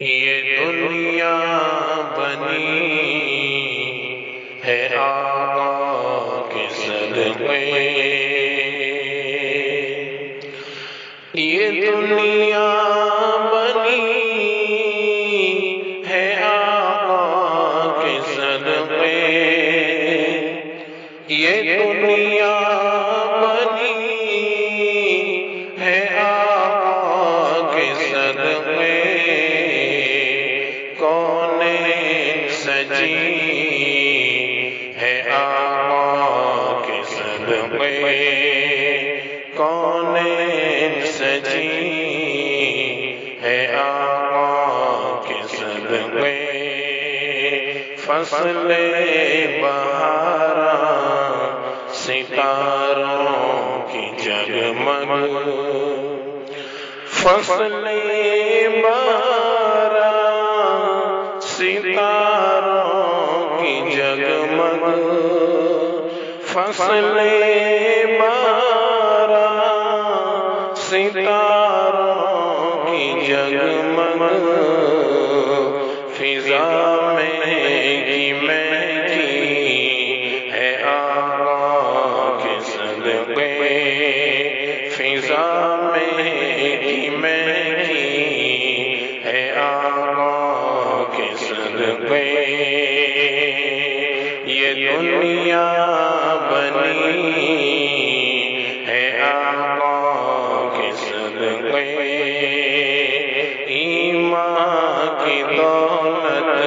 یہ دنیا بنی ہے آقا کے صدقے، یہ دنیا بنی ہے آقا کے صدقے، یہ دنیا بنی ہے آقا کے صدقے، کونین سجی ہے آقا کے صدقے، کونین سجی ہے آقا کے صدقے، فصل بہارا ستاروں کی جگمگ، فصل بہارا ستاروں کی جگمگ، فصل بہارا ستاروں کی جگمگ، فضا میں کی ہے آقا کے صدقے، فضا میں کی ہے آقا کے صدقے، یہ دنیا بنی ہے آقا کے صدقے، ایمان کی دولت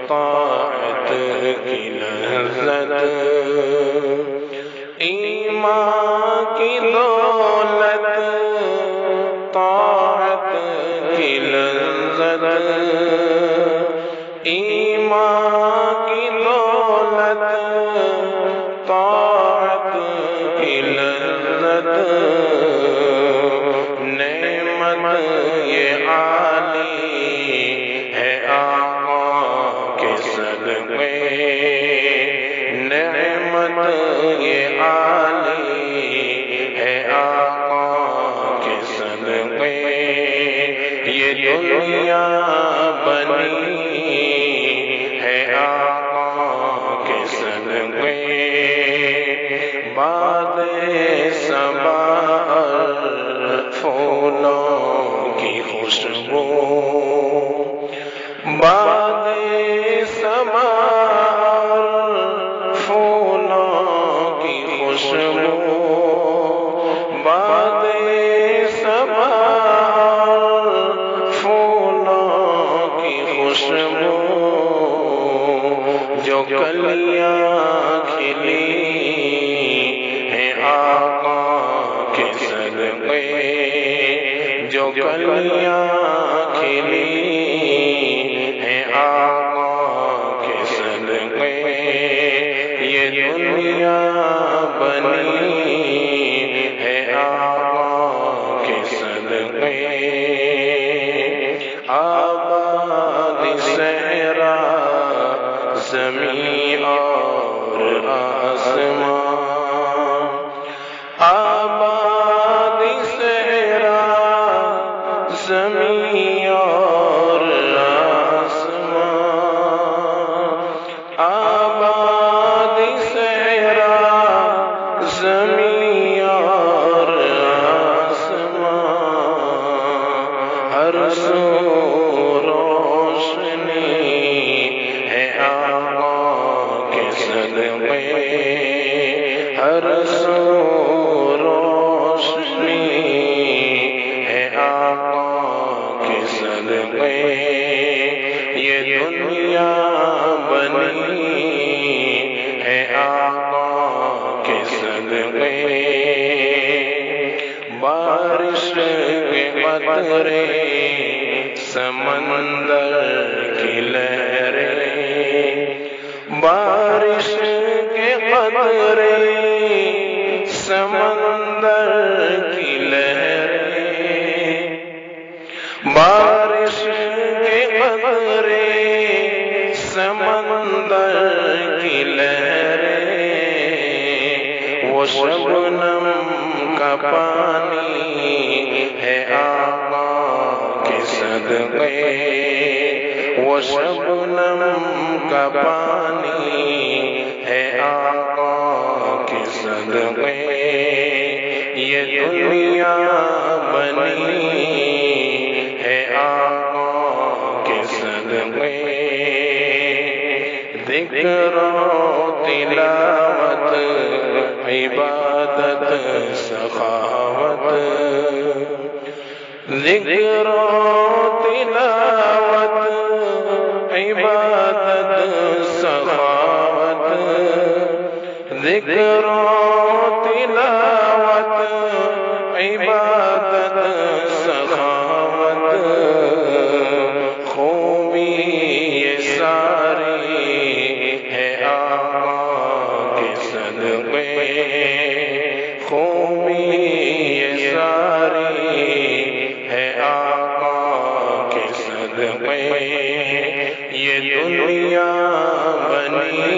طاعت کی لذت، ایمان کی دولت طاعت کی لذت، ایمان کی دولت طاعت کی لذت، نعمت یہ عالی ہے آقا کے صدقے، نعمت یہ عالی ہے آقا کے صدقے، یہ دنیا بنی ہے آقا کے صدقے، باد صبا پھولوں کی خوشبو، باد صبا پھولوں کی خوشبو، باد صبا پھولوں کی خوشبو، جو کلیاں کھلی ہیں آقا کے صدقے، جو کلیاں کھلی ہیں آقا کے صدقے، یہ دنیا بنی ہے آقا کے صدقے، آباد صحرا زمین اور آسمان، آباد صحرا زمین اور آسمان، آباد صحرا زمین اور آسمان، ہر سو روشنی ہے آقا کے صدقے، ہر سو روشنی ہے آقا کے صدقے، یہ دنیا بنی ہے آقا کے صدقے، بارش کے قطرے سمندر کی لہریں، بارش کے قطرے سمندر کی لہریں، بارش کے قطرے سمندر کی لہریں، وہ شبنم کا پانی ہے آقا کے صدقے، صدقے، وہ شبنم کا پانی ہے آقا کے صدقے، یہ دنیا بنی ہے آقا کے صدقے، ذکر و تلاوت عبادت سخاوت، ذکر و تلاوت عبادت سخاوت، ذکر و تلاوت عبادت سخاوت، خوبی یہ ساری ہے آقا کے صدقے، خوبی یہ ساری ہے آقا کے صدقے، یہ دنیا بنی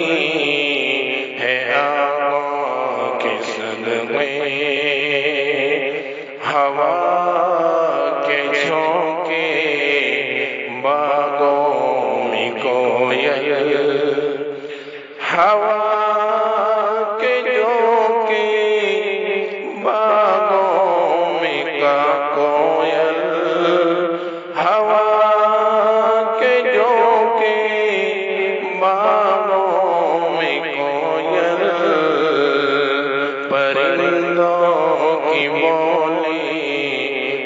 ہے آقا کے صدقے، ہوا کے جھونکے باغوں میں کوئل، ہوا کے جھونکے باغوں میں کوئل، ہوا کے جھونکے باغوں میں کوئل، پرندوں کی بولی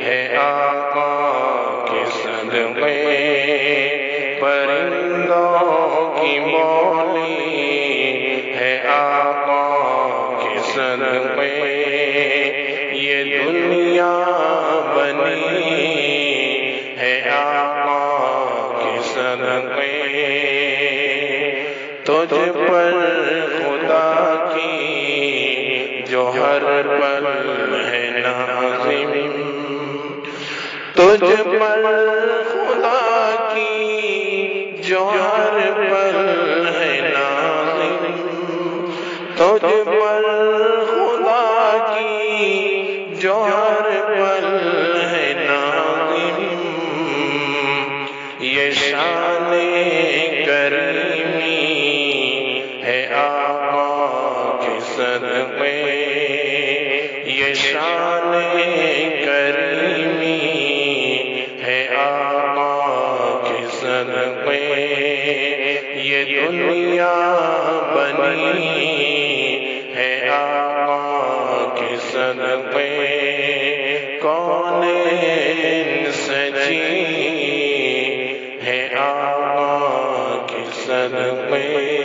ہے آقا کے صدقے، پرندوں کی بولی ہے آقا کے صدقے، یہ دنیا بنی ہے آقا کے صدقے، تجھ پر خدا کی جو ہر پل ہے نازم، تجھ پر خدا کی جو ہر پل ہے نازم، تجھ پر خدا کی جو ہر پل ہے نازم، یہ شان کریمی ہے آقا کے صدقے، یہ شان کریمی ہے آقا کے صدقے، یہ دنیا بنی ہے آقا کے صدقے، کونین سجی ہے آقا کے صدقے۔